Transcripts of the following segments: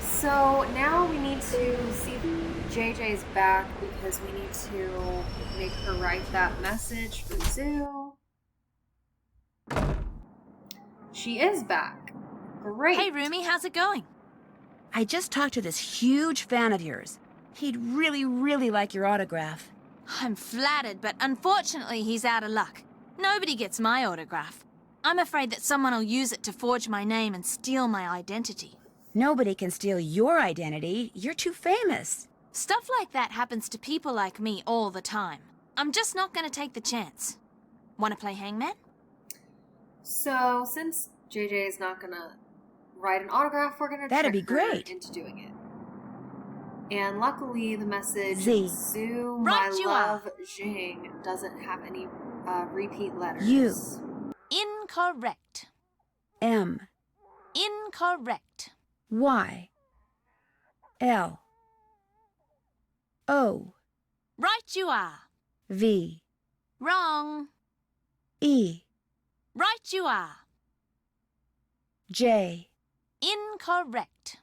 So now we need to see if JJ's back because we need to make her write that message for Zoo. She is back. Great. Hey, Rumi, how's it going? I just talked to this huge fan of yours. He'd really, really like your autograph. I'm flattered, but unfortunately he's out of luck. Nobody gets my autograph. I'm afraid that someone will use it to forge my name and steal my identity. Nobody can steal your identity. You're too famous. Stuff like that happens to people like me all the time. I'm just not going to take the chance. Want to play hangman? So since JJ is not gonna write an autograph, we're gonna That'd trick be great. her into doing it. And luckily, the message Z. Zoo, Right my you love, Jing doesn't have any repeat letters. You. Incorrect. M. Incorrect. Y. L. O. Right you are. V. Wrong. E. Right you are. J. Incorrect.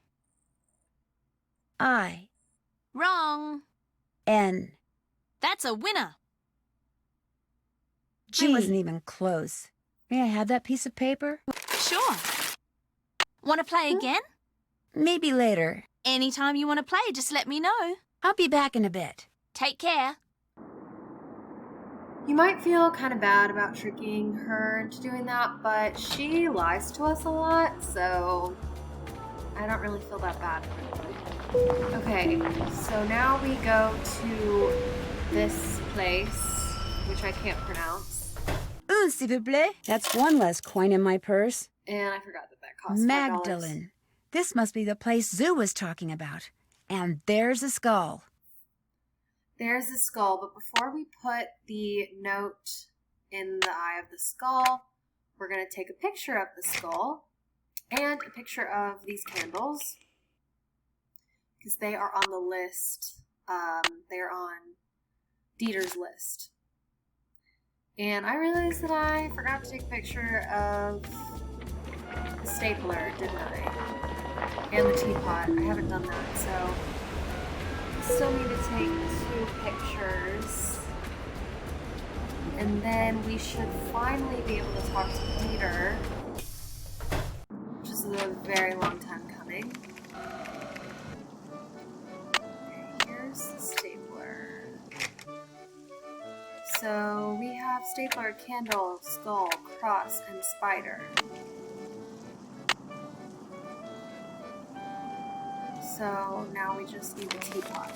I. Wrong. N. That's a winner. G. I wasn't even close. May I have that piece of paper? Sure. Want to play again? Maybe later. Anytime you want to play, just let me know. I'll be back in a bit. Take care. You might feel kind of bad about tricking her into doing that, but she lies to us a lot, so I don't really feel that bad. Okay, so now we go to this place, which I can't pronounce. S'il vous plaît. That's one less coin in my purse. And I forgot that costs $5. Magdalene. This must be the place Zoo was talking about. And there's a skull. There's the skull, but before we put the note in the eye of the skull, we're going to take a picture of the skull and a picture of these candles because they are on the list. They are on Dieter's list. And I realized that I forgot to take a picture of the stapler, didn't I? And the teapot. I haven't done that, so I still need to take 2 pictures. And then we should finally be able to talk to Dieter, which is a very long time coming. Okay, here's the stapler. So we have stapler, candle, skull, cross, and spider. So now we just need the teapot.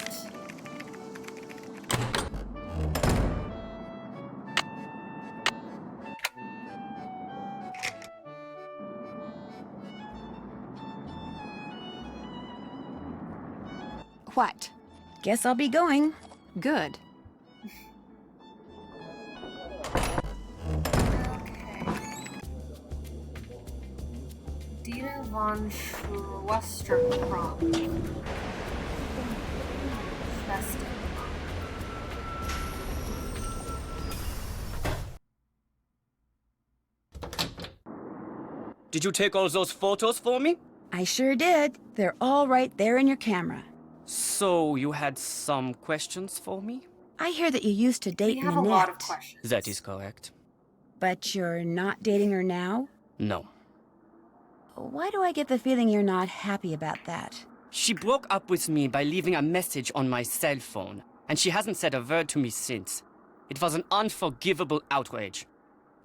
What? Guess I'll be going. Good. Okay. Dieter von Schwesterkrank. Did you take all those photos for me? I sure did. They're all right there in your camera. So you had some questions for me? I hear that you used to date We have Nanette. a lot of questions. That is correct. But you're not dating her now? No. Why do I get the feeling you're not happy about that? She broke up with me by leaving a message on my cell phone, and she hasn't said a word to me since. It was an unforgivable outrage.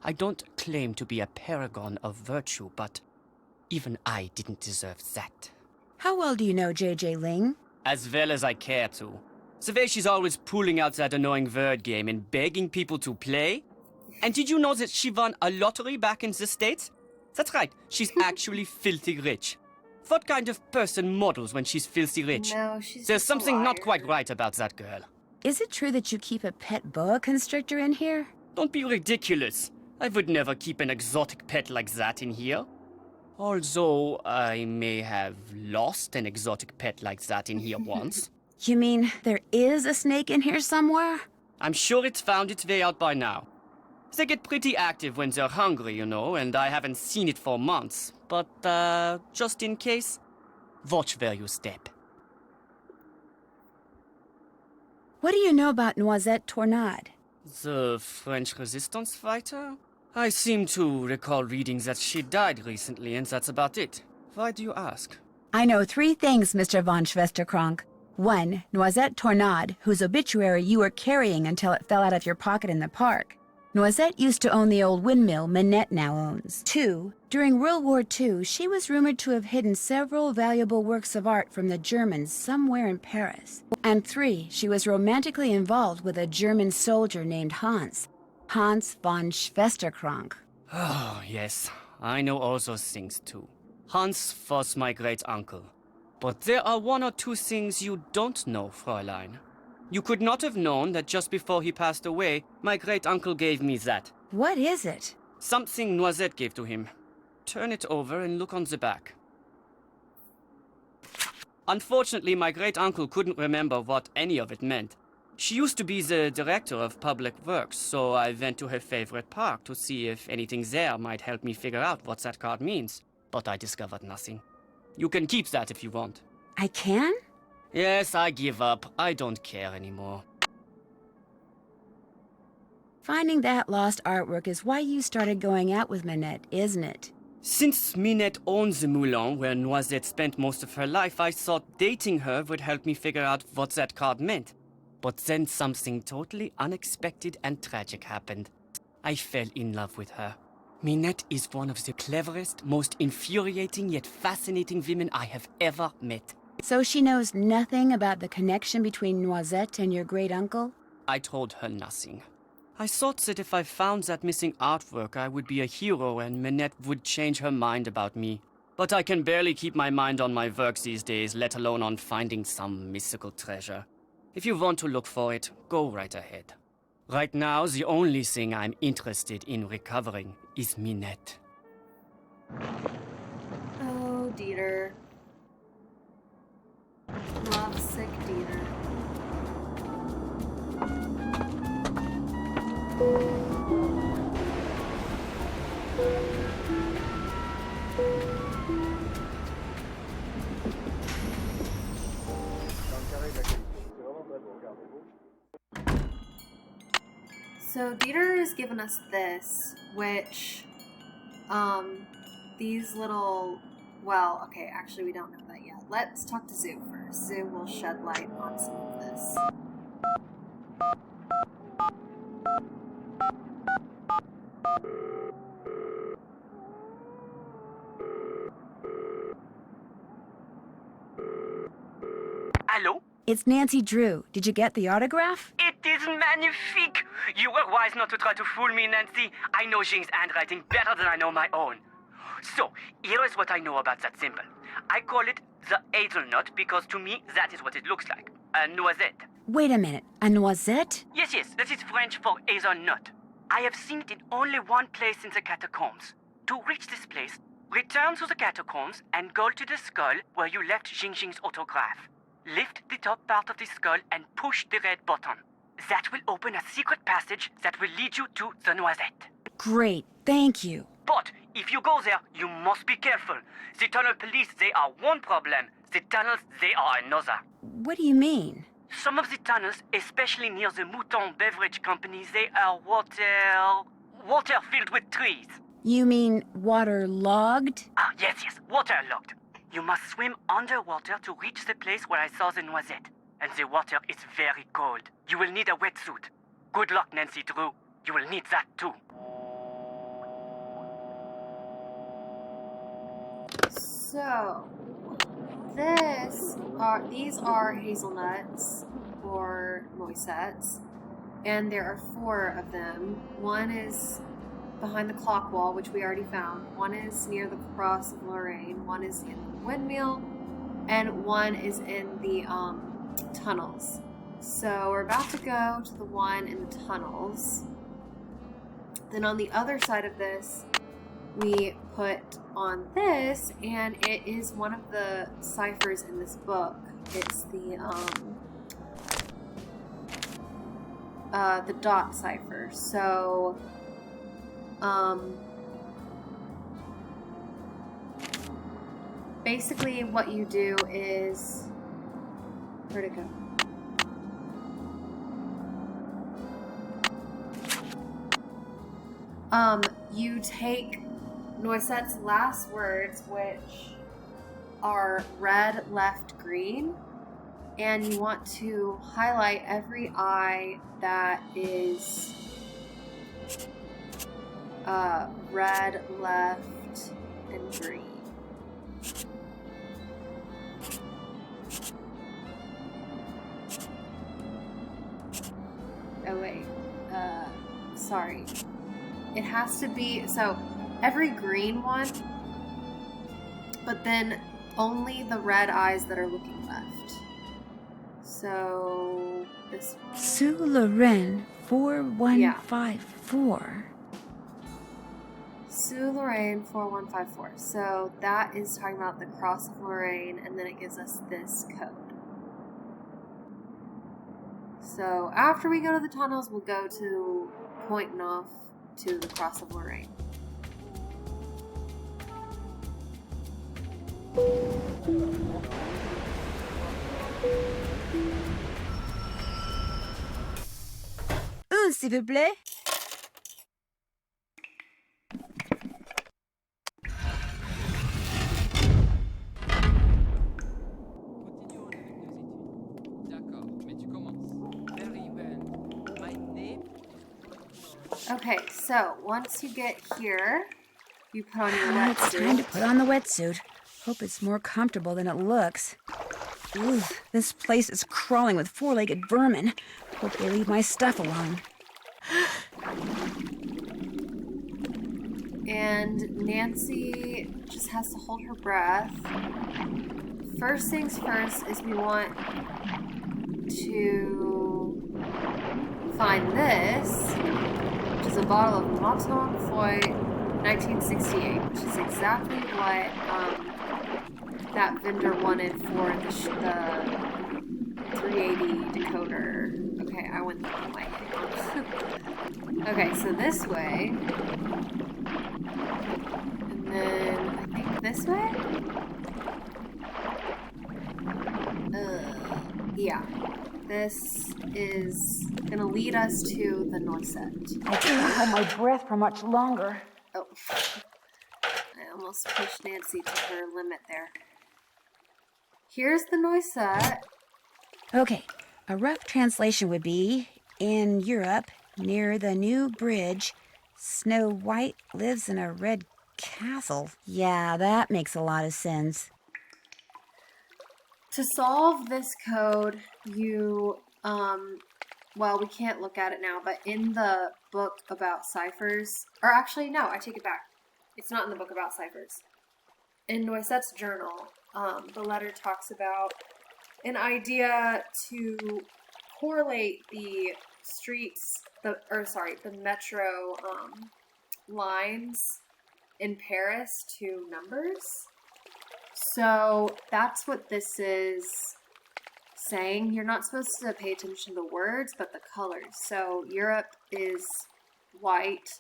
I don't claim to be a paragon of virtue, but even I didn't deserve that. How well do you know J.J. Ling? As well as I care to. The way she's always pulling out that annoying word game and begging people to play. And did you know that she won a lottery back in the States? That's right, she's actually filthy rich. What kind of person models when she's filthy rich? No, she's There's just a something not liar. quite right about that girl. Is it true that you keep a pet boa constrictor in here? Don't be ridiculous. I would never keep an exotic pet like that in here. Although I may have lost an exotic pet like that in here once. You mean there is a snake in here somewhere? I'm sure it's found its way out by now. They get pretty active when they're hungry, you know, and I haven't seen it for months. But, just in case, watch where you step. What do you know about Noisette Tornade? The French resistance fighter? I seem to recall reading that she died recently, and that's about it. Why do you ask? I know 3 things, Mr. von Schwesterkrank. 1, Noisette Tornade, whose obituary you were carrying until it fell out of your pocket in the park. Noisette used to own the old windmill Minette now owns. 2, during World War II, she was rumored to have hidden several valuable works of art from the Germans somewhere in Paris. And 3, she was romantically involved with a German soldier named Hans von Schwesterkrank. Oh, yes. I know all those things, too. Hans was my great-uncle. But there are 1 or 2 things you don't know, Fräulein. You could not have known that just before he passed away, my great-uncle gave me that. What is it? Something Noisette gave to him. Turn it over and look on the back. Unfortunately, my great-uncle couldn't remember what any of it meant. She used to be the director of public works, so I went to her favorite park to see if anything there might help me figure out what that card means. But I discovered nothing. You can keep that if you want. I can? Yes, I give up. I don't care anymore. Finding that lost artwork is why you started going out with Minette, isn't it? Since Minette owns the Moulin where Noisette spent most of her life, I thought dating her would help me figure out what that card meant. But then something totally unexpected and tragic happened. I fell in love with her. Minette is one of the cleverest, most infuriating yet fascinating women I have ever met. So she knows nothing about the connection between Noisette and your great-uncle? I told her nothing. I thought that if I found that missing artwork, I would be a hero and Minette would change her mind about me. But I can barely keep my mind on my work these days, let alone on finding some mystical treasure. If you want to look for it, go right ahead. Right now, the only thing I'm interested in recovering is Minette. Oh, Dieter. Lovesick Dieter. So Dieter has given us this, which, these little, well, okay, actually we don't know that yet. Let's talk to Zoo first. Zoo will shed light on some of this. Hello? It's Nancy Drew. Did you get the autograph? It is magnifique! You were wise not to try to fool me, Nancy. I know Jing's handwriting better than I know my own. So, here is what I know about that symbol. I call it the hazelnut because to me that is what it looks like. A noisette. Wait a minute. A noisette? Yes, that is French for hazelnut. I have seen it in only one place in the catacombs. To reach this place, return to the catacombs and go to the skull where you left Jing's autograph. Lift the top part of the skull and push the red button. That will open a secret passage that will lead you to the noisette. Great, thank you. But if you go there, you must be careful. The tunnel police, they are one problem. The tunnels, they are another. What do you mean? Some of the tunnels, especially near the Mouton Beverage Company, they are water filled with trees. You mean waterlogged? Ah, yes, waterlogged. You must swim underwater to reach the place where I saw the noisette. And the water is very cold. You will need a wetsuit. Good luck, Nancy Drew. You will need that too. So, these are hazelnuts, or noisettes, and there are 4 of them. One is behind the clock wall, which we already found. One is near the Cross of Lorraine. One is in the windmill, and one is in the tunnels. So we're about to go to the one in the tunnels. Then on the other side of this, we put on this, and it is one of the ciphers in this book. It's the dot cipher. So Basically what you do is... Where'd it go? You take Noisette's last words, which are red, left, green, and you want to highlight every eye that is red, left, and green. Oh wait, sorry. It has to be, so every green one, but then only the red eyes that are looking left. So, this one. Sue Loren 4154. Sue Lorraine 4154. So that is talking about the Cross of Lorraine, and then it gives us this code. So after we go to the tunnels, we'll go to pointing off to the Cross of Lorraine. S'il vous plaît. Okay, so once you get here, you put on your It's wetsuit. time to put on the wetsuit. Hope it's more comfortable than it looks. Ooh, this place is crawling with four-legged vermin. Hope they leave my stuff alone. And Nancy just has to hold her breath. First things first is we want to find this, which is a bottle of Montauk Foy 1968, which is exactly what that vendor wanted for the 380 decoder. Okay, I went the wrong way. Okay, so this way. And then I think this way? Yeah. This is gonna lead us to the Noisette. I can't hold my breath for much longer. Oh. I almost pushed Nancy to her limit there. Here's the Noisette. Okay, a rough translation would be, in Europe, near the new bridge, Snow White lives in a red castle. Yeah, that makes a lot of sense. To solve this code, you, well, we can't look at it now, but in the book about ciphers, or actually, no, I take it back. It's not in the book about ciphers. In Noisette's journal, the letter talks about an idea to correlate the streets, the metro lines in Paris to numbers. So that's what this is saying. You're not supposed to pay attention to the words, but the colors. So Europe is white,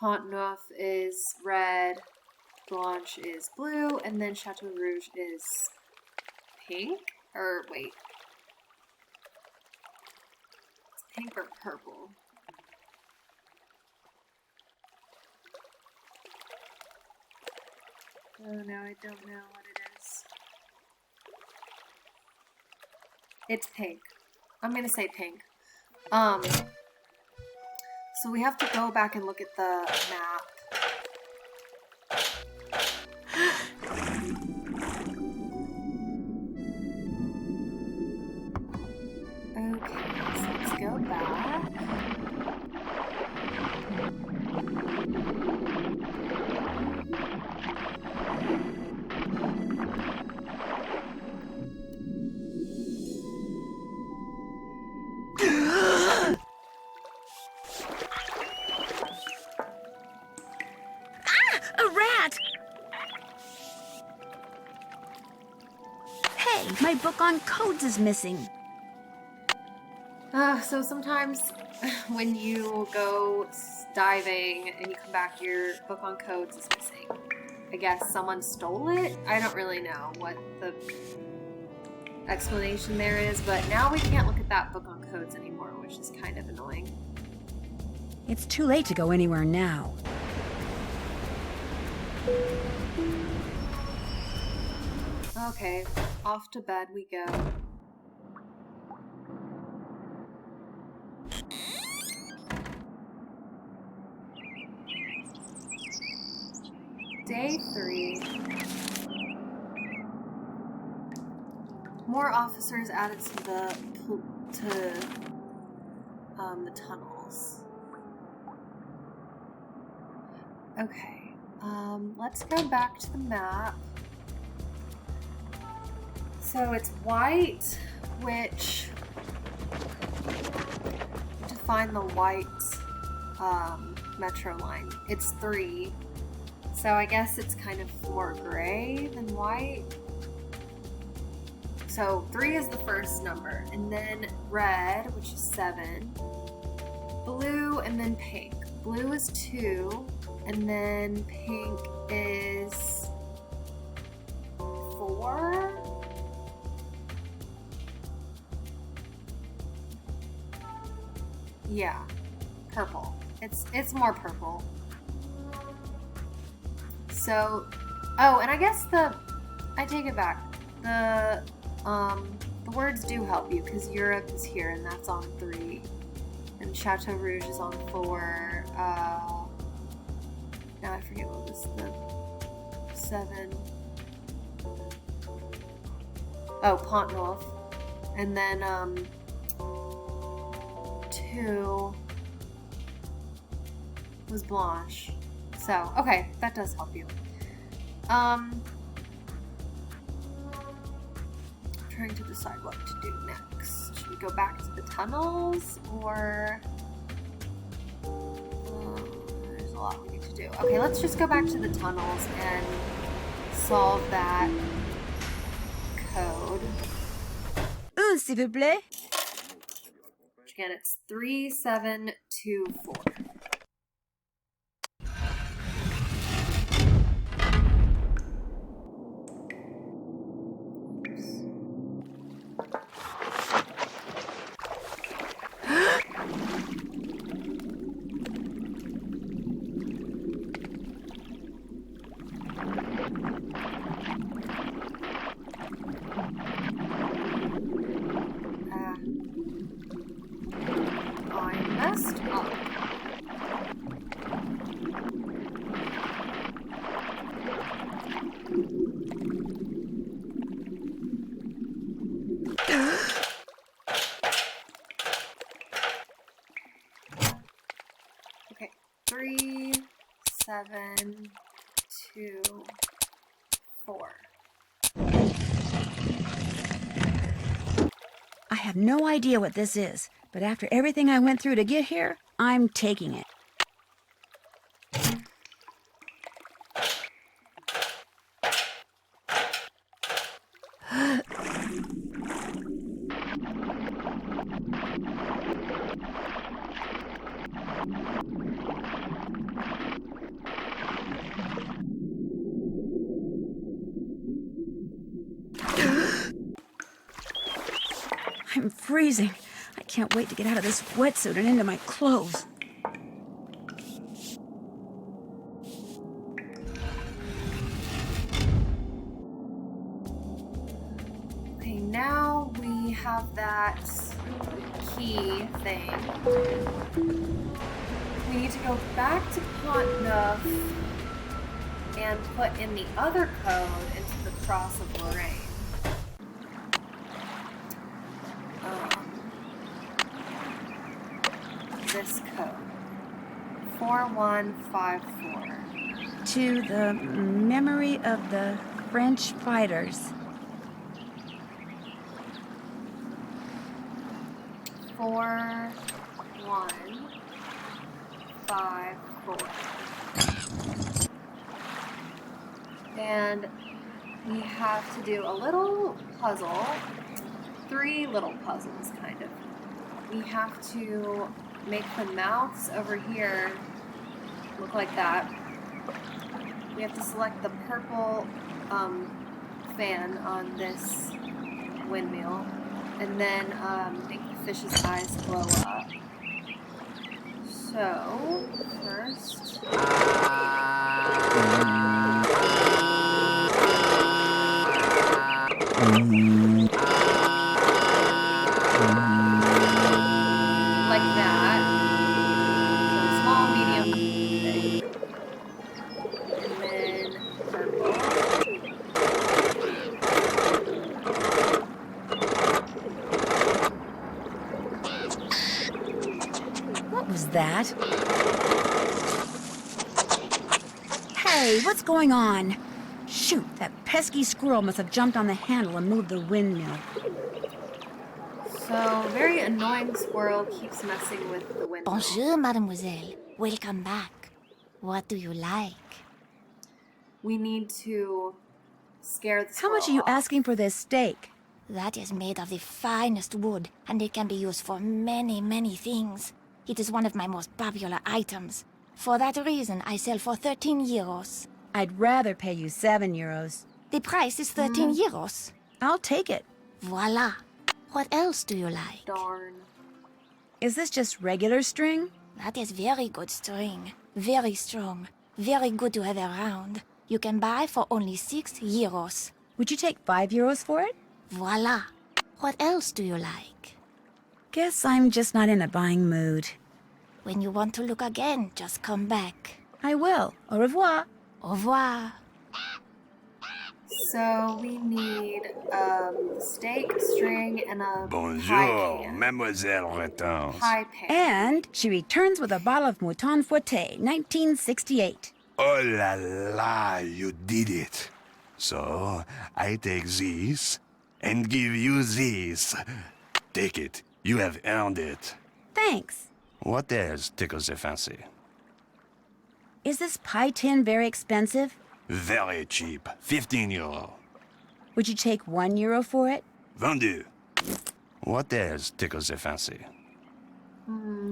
Pont Neuf is red, Blanche is blue, and then Chateau Rouge is pink? Or wait. It's pink or purple? Oh no, I don't know what it is. It's pink. I'm gonna say pink. So we have to go back and look at the map. Okay, so let's go back. A rat! Hey, my book on codes is missing. So sometimes when you go diving and you come back, your book on codes is missing. I guess someone stole it? I don't really know what the explanation there is, but now we can't look at that book on codes anymore, which is kind of annoying. It's too late to go anywhere now. Okay, off to bed we go. Day 3. More officers added to the tunnels. Okay, let's go back to the map. So it's white, which to find the white metro line, it's 3. So I guess it's kind of more gray than white. So 3 is the first number, and then red, which is 7, blue, and then pink. Blue is 2, and then pink is 4. Yeah, purple. It's more purple. So, oh, and I guess I take it back. The words do help you because Europe is here and that's on 3, and Chateau Rouge is on 4. Now I forget what was the 7. Oh, Pont Neuf, and then 2 was Blanche. So, okay, that does help you. Trying to decide what to do next. Should we go back to the tunnels, or there's a lot we need to do. Okay, let's just go back to the tunnels and solve that code. S'il vous plaît. Which again, it's 3724. Okay, 3, 7, 2, 4. I have no idea what this is, but after everything I went through to get here, I'm taking it. I'm freezing. I can't wait to get out of this wetsuit and into my clothes. Okay, now we have that key thing. We need to go back to Pont Neuf and put in the other code into the Cross of Lorraine. This code, 4154. To the memory of the French fighters. 4154. And we have to do a little puzzle, 3 little puzzles, kind of. We have to make the mouths over here look like that. We have to select the purple fan on this windmill, and then make the fish's eyes glow up. So, first... like that. So small, medium, big. And then purple. What was that? Hey, what's going on? Shoot, that pesky squirrel must have jumped on the handle and moved the windmill. So, very annoying squirrel keeps messing with the windmill. Bonjour, mademoiselle. Welcome back. What do you like? We need to scare the How squirrel much are you off. asking for this steak? That is made of the finest wood, and it can be used for many, many things. It is one of my most popular items. For that reason, I sell for 13 euros. I'd rather pay you 7 euros. The price is 13 euros. I'll take it. Voila. What else do you like? Darn. Is this just regular string? That is very good string. Very strong. Very good to have around. You can buy for only 6 euros. Would you take 5 euros for it? Voila. What else do you like? Guess I'm just not in a buying mood. When you want to look again, just come back. I will. Au revoir. Au revoir. So, we need steak, string, and a pie Bonjour, pan. Mademoiselle Returns. Pie pan. And she returns with a bottle of Mouton Foueté, 1968. Oh la la, you did it. So, I take this and give you this. Take it. You have earned it. Thanks. What else tickles the fancy? Is this pie tin very expensive? Very cheap. 15 euro. Would you take 1 euro for it? Vendu. What else tickles the fancy?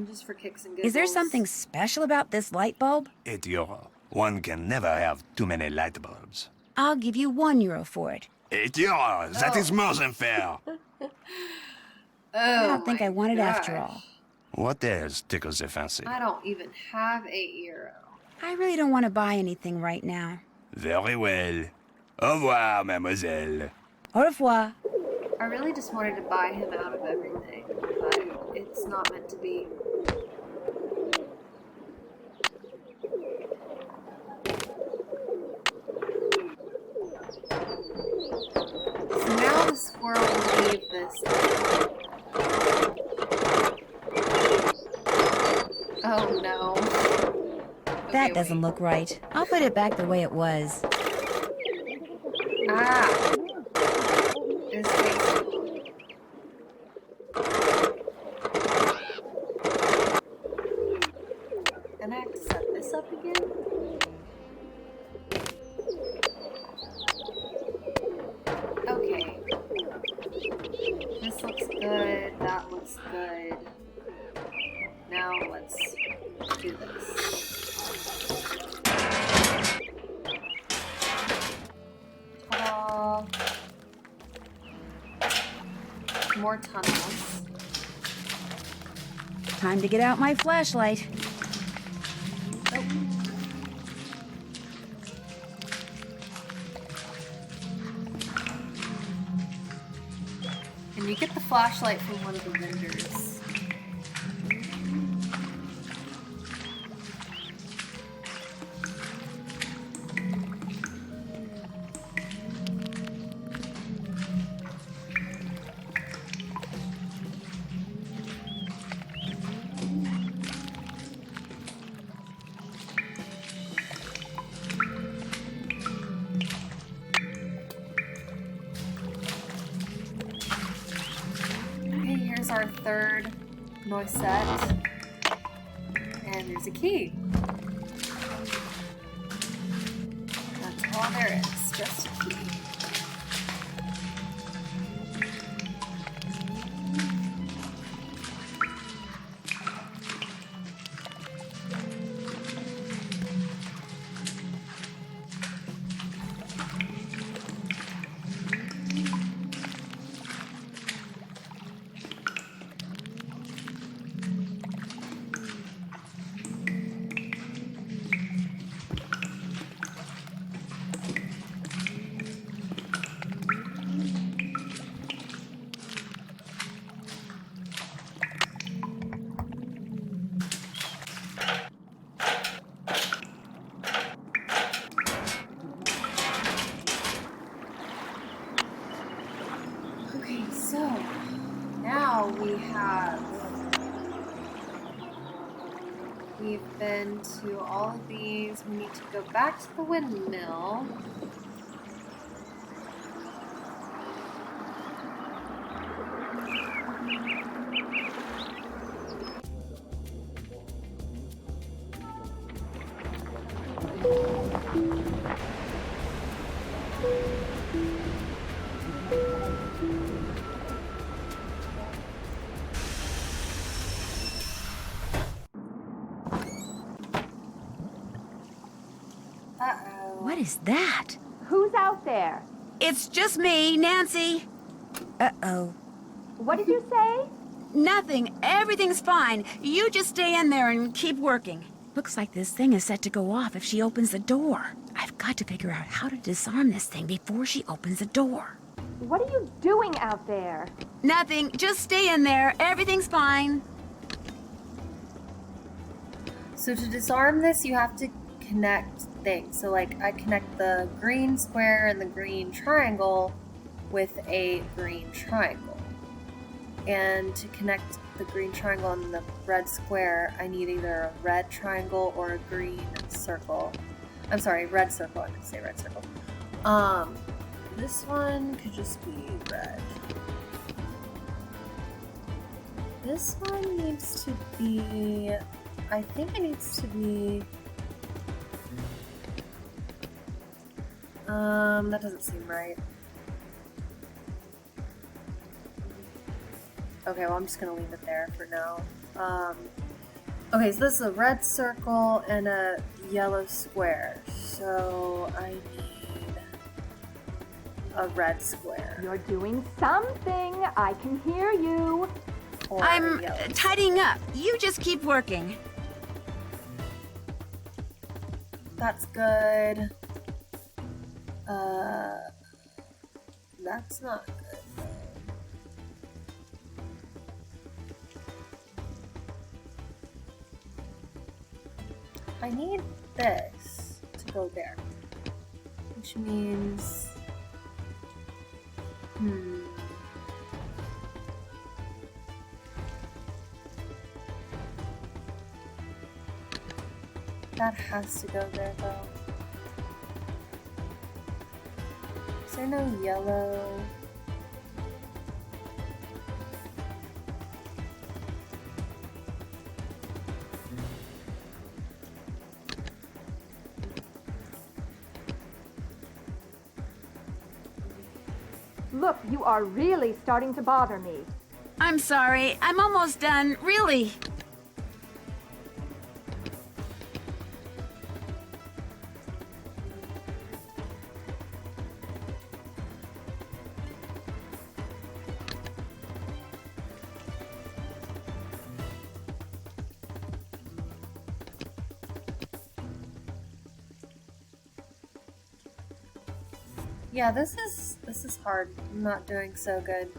Just for kicks and giggles. Is there something special about this light bulb? 8 euro. One can never have too many light bulbs. I'll give you 1 euro for it. 8 euros. That is more than fair. I don't think I want it after gosh. all. What else tickles the fancy? I don't even have 8 euro. I really don't want to buy anything right now. Very well. Au revoir, mademoiselle. Au revoir. I really just wanted to buy him out of everything, but it's not meant to be. So now the squirrel will leave this. Oh no. That Okay, doesn't wait. look right. I'll put it back the way it was. Ah! This thing. And I have to set this up again? Okay. This looks good, that looks good. Now let's do this. Ta-da! More tunnels. Time to get out my flashlight. And you get the flashlight from one of the vendors. Okay, here's our third noisette. And there's a key. That's all there is, just a key. So, now we've been to all of these. We need to go back to the windmill. Uh-oh. What is that? Who's out there? It's just me, Nancy. Uh-oh. What did you say? Nothing. Everything's fine. You just stay in there and keep working. Looks like this thing is set to go off if she opens the door. I've got to figure out how to disarm this thing before she opens the door. What are you doing out there? Nothing. Just stay in there. Everything's fine. So to disarm this, you have to connect things. So like I connect the green square and the green triangle with a green triangle. And to connect the green triangle and the red square, I need either a red triangle or a green circle. I'm sorry, red circle. I meant to say red circle. This one could just be red. This one needs to be... I think it needs to be... that doesn't seem right. Okay, well I'm just gonna leave it there for now. Okay, so this is a red circle and a yellow square. So I need a red square. You're doing something. I can hear you. Or I'm a yellow tidying up. You just keep working. That's good. That's not good though. I need this to go there. Which means... That has to go there though. Is there no yellow? Look, you are really starting to bother me. I'm sorry. I'm almost done. Really. Yeah, this is hard. I'm not doing so good.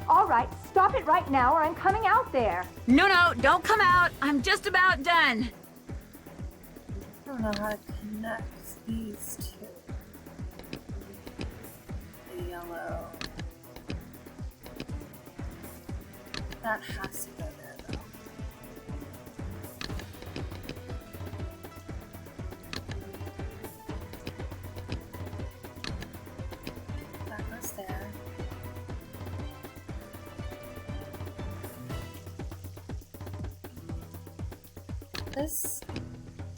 All right, stop it right now or I'm coming out there. No, don't come out. I'm just about done. I don't know how to connect these two. The yellow. That has to go there though. That goes there. This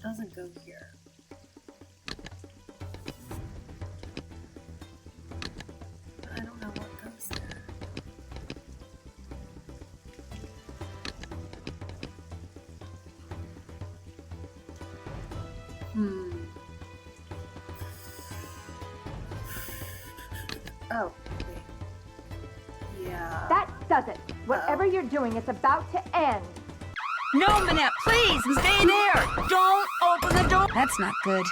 doesn't go here. I don't know what goes there. Oh, wait. Yeah. That does it. Whatever you're doing, it's about to end. No, Minette, please, stay there. Don't open the door. That's not good.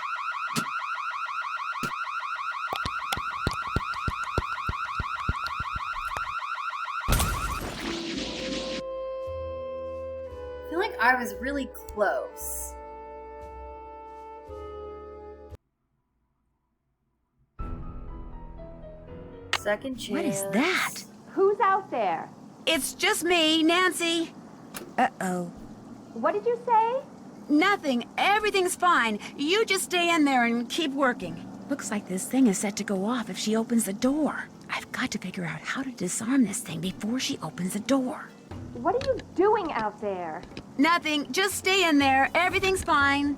I feel like I was really close. Second chance. What is that? Who's out there? It's just me, Nancy. Uh-oh. What did you say? Nothing. Everything's fine. You just stay in there and keep working. Looks like this thing is set to go off if she opens the door. I've got to figure out how to disarm this thing before she opens the door. What are you doing out there? Nothing. Just stay in there. Everything's fine.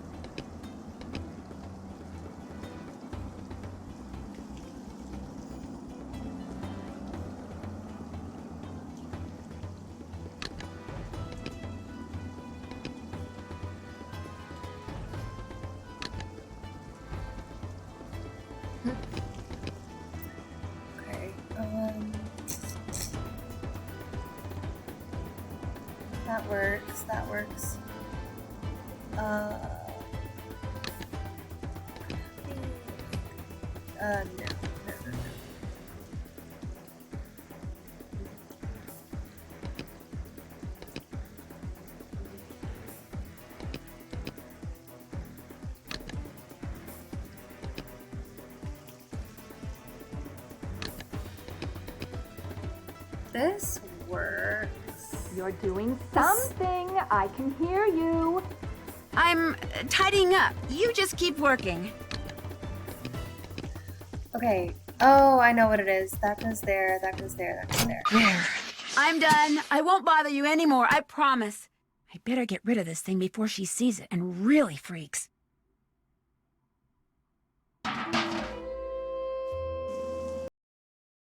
Okay. That works. That works. No. This works. You're doing something. I can hear you. I'm tidying up. You just keep working. Okay. Oh, I know what it is. That goes there, that goes there, that goes there. There. I'm done. I won't bother you anymore. I promise. I better get rid of this thing before she sees it and really freaks.